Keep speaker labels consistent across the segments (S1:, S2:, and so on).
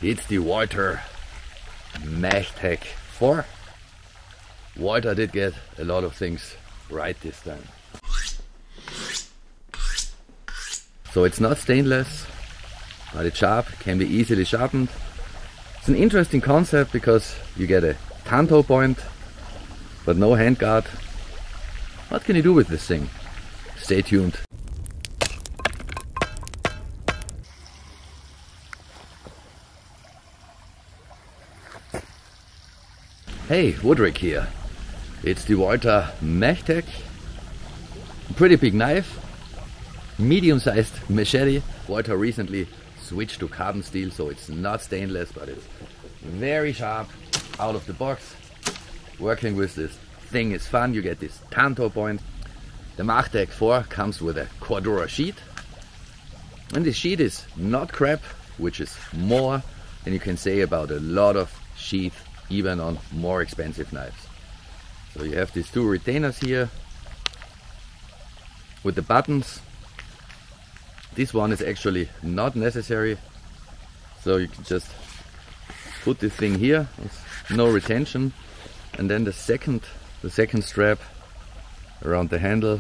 S1: It's the Walther MachTac 4. Walther did get a lot of things right this time. So it's not stainless, but it's sharp, can be easily sharpened. It's an interesting concept because you get a Tanto point, but no handguard. What can you do with this thing? Stay tuned. Hey, Woodrick here. It's the Walther MachTac. Pretty big knife, medium-sized machete. Walther recently switched to carbon steel, so it's not stainless, but it's very sharp out of the box. Working with this thing is fun. You get this Tanto point. The MachTac 4 comes with a Cordura sheet, and the sheet is not crap, which is more than you can say about a lot of sheath, even on more expensive knives. So you have these two retainers here with the buttons. This one is actually not necessary, so you can just put this thing here, no retention, and then the second strap around the handle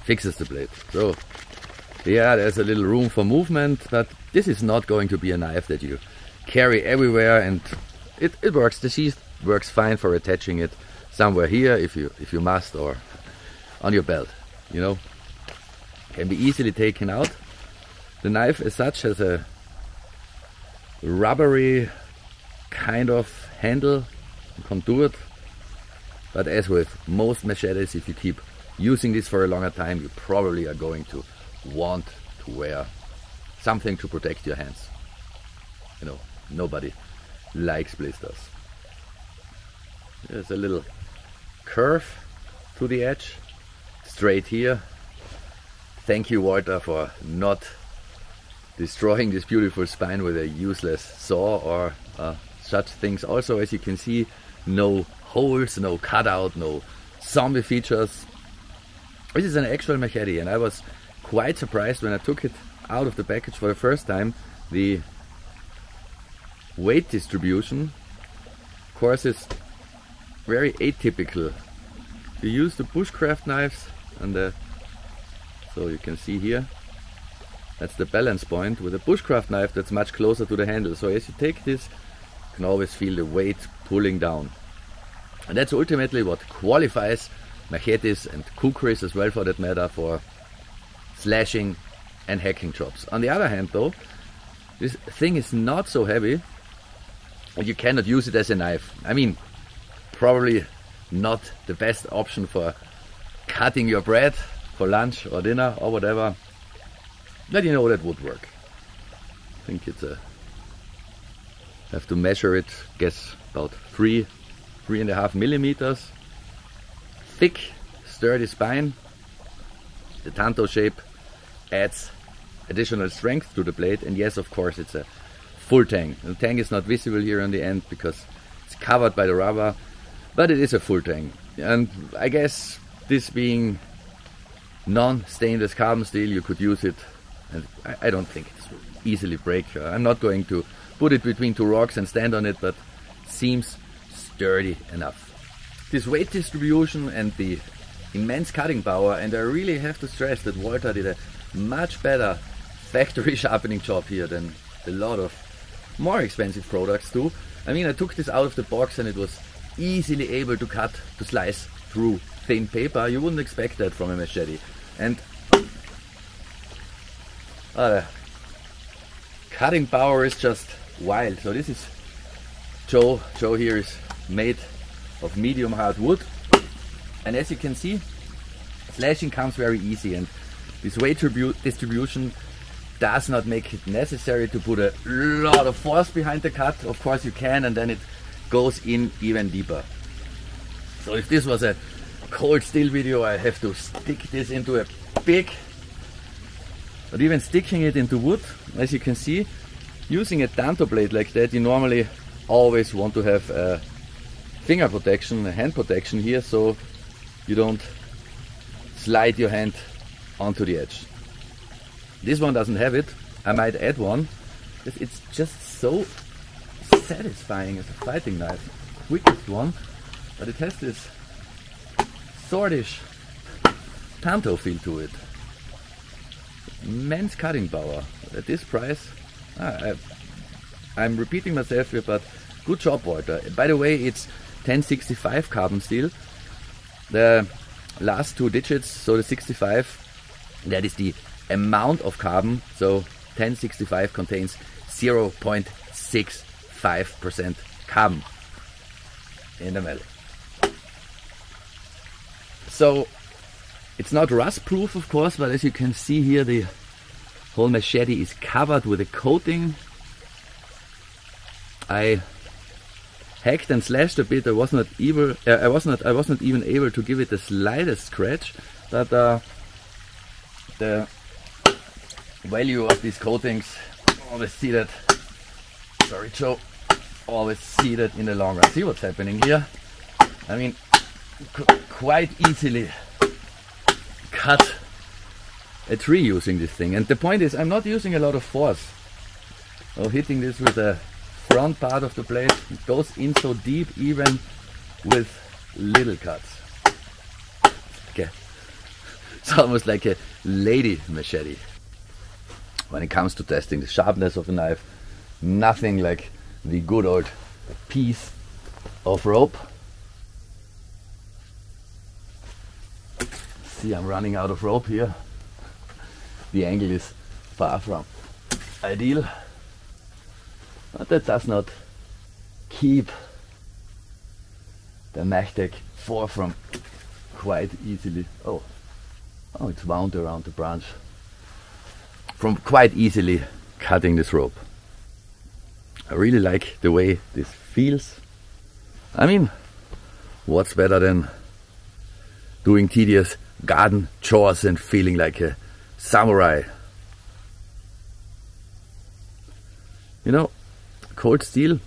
S1: fixes the blade. So yeah, there's a little room for movement, but this is not going to be a knife that you carry everywhere, and it works. The sheath works fine for attaching it somewhere here if you must, or on your belt, you know. Can be easily taken out. The knife as such has a rubbery kind of handle, contoured, but as with most machetes, if you keep using this for a longer time, you probably are going to want to wear something to protect your hands. You know, nobody likes blisters. There's a little curve to the edge, straight here. Thank you, Walther, for not destroying this beautiful spine with a useless saw or such things. Also, as you can see, no holes, no cutout, no zombie features. This is an actual machete, and I was quite surprised when I took it out of the package for the first time. The weight distribution, of course, is very atypical. You use the bushcraft knives, and so you can see here, that's the balance point. With a bushcraft knife, that's much closer to the handle. So as you take this, you can always feel the weight pulling down. And that's ultimately what qualifies machetes and kukris as well, for that matter, for slashing and hacking jobs. On the other hand though, this thing is not so heavy and you cannot use it as a knife. I mean, probably not the best option for cutting your bread for lunch or dinner or whatever, but you know, that would work. I think it's have to measure it, guess about 3.5 millimeters. Thick, sturdy spine. The Tanto shape adds additional strength to the blade, and yes, of course, it's a full tang. The tang is not visible here on the end because it's covered by the rubber, but it is a full tang. And I guess this being non-stainless carbon steel, you could use it, and I don't think it will easily break. I'm not going to put it between two rocks and stand on it, but it seems sturdy enough. This weight distribution and the immense cutting power, and I really have to stress that Walther did a much better factory sharpening job here than a lot of more expensive products do. I mean, I took this out of the box and it was easily able to cut, to slice through thin paper. You wouldn't expect that from a machete. And the cutting power is just wild. So this is Joe here is made of medium hard wood, and as you can see, slashing comes very easy, and this weight distribution does not make it necessary to put a lot of force behind the cut. Of course you can, and then it goes in even deeper. So if this was a cold steel video, I have to stick this into a big, but even sticking it into wood, as you can see, using a Tanto blade like that, you normally always want to have a finger protection, a hand protection here, so you don't slide your hand onto the edge. This one doesn't have it. I might add one, It's just so satisfying as a fighting knife. Quickest one, but it has this swordish Tanto feel to it. Immense cutting power. At this price, I'm repeating myself here, but good job, Walther. By the way, it's 1065 carbon steel. The last two digits, so the 65, that is the amount of carbon. So 1065 contains 0.65% carbon in the metal. So it's not rust proof, of course, but as you can see here, the whole machete is covered with a coating. I hacked and slashed a bit. I was not even able to give it the slightest scratch, but the value of these coatings, always see that. Sorry, Joe. Always see that in the long run. See what's happening here? I mean, quite easily cut a tree using this thing. And the point is, I'm not using a lot of force. Oh, hitting this with the front part of the blade, it goes in so deep even with little cuts. Okay. It's almost like a lady machete. When it comes to testing the sharpness of a knife, nothing like the good old piece of rope. See, I'm running out of rope here. The angle is far from ideal, but that does not keep the MachTac 4 from quite easily, oh it's wound around the branch, from quite easily cutting this rope. I really like the way this feels. I mean, what's better than doing tedious garden chores and feeling like a samurai? You know, cold steel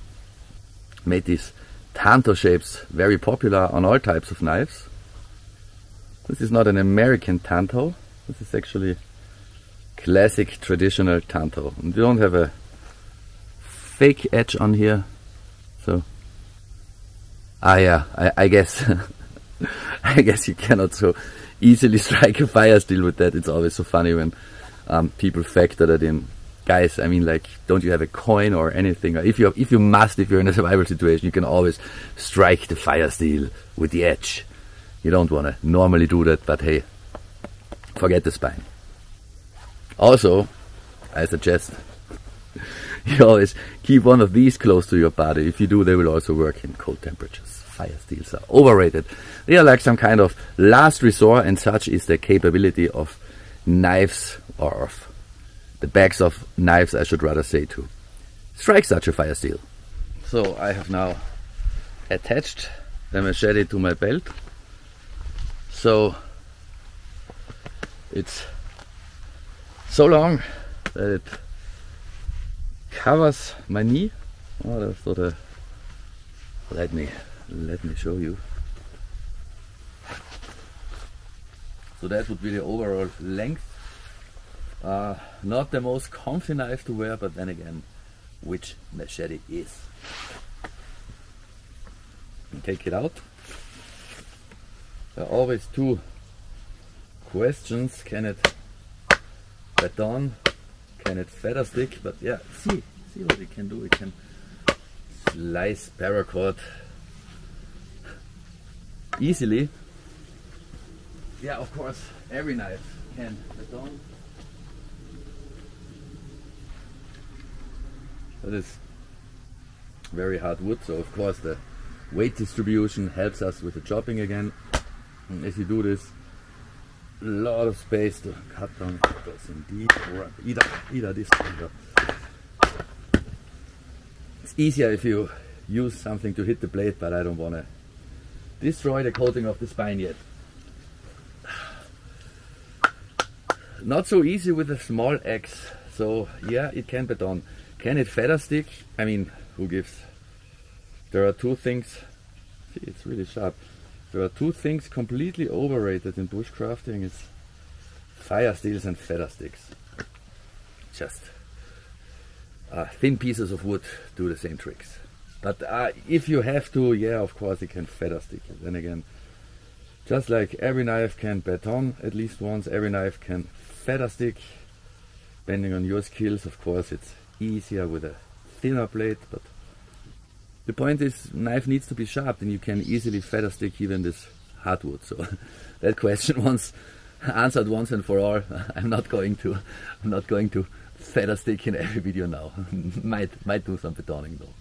S1: made these Tanto shapes very popular on all types of knives. This is not an American Tanto. This is actually classic traditional Tanto. And you don't have a fake edge on here, so I guess I guess you cannot so easily strike a fire steel with that. It's always so funny when people factor that in. Guys, I mean, like, don't you have a coin or anything? Or if you're in a survival situation, you can always strike the fire steel with the edge. You don't want to normally do that, but hey, forget the spine. Also, I suggest you always keep one of these close to your body. If you do, they will also work in cold temperatures. Fire steels are overrated. They are like some kind of last resort, and such is the capability of knives, or of the backs of knives, I should rather say, to strike such a fire steel. So I have now attached the machete to my belt. So it's so long that it covers my knee. Oh, that's sort of, let me show you. So that would be the overall length. Not the most comfy knife to wear, but then again, which machete is? Take it out. There are always two questions: can it baton? Can it feather stick? But yeah, see what it can do. It can slice paracord easily. Yeah, of course, every knife can baton. That is very hard wood, so of course the weight distribution helps us with the chopping again. And as you do this, a lot of space to cut down. Goes in deep, or either this. It's easier if you use something to hit the blade, but I don't want to destroy the coating of the spine yet. Not so easy with a small axe. So yeah, it can baton. Can it feather stick? I mean, who gives? There are two things. See, it's really sharp. There are two things completely overrated in bushcrafting. It's fire steels and feather sticks. Just thin pieces of wood do the same tricks. But if you have to, yeah, of course you can feather stick it. Then again, just like every knife can baton at least once, every knife can feather stick. Depending on your skills, of course, it's easier with a thinner blade, but the point is, knife needs to be sharp, and you can easily feather stick even this hardwood. So that question once answered once and for all. I'm not going to feather stick in every video now. might do some batoning though.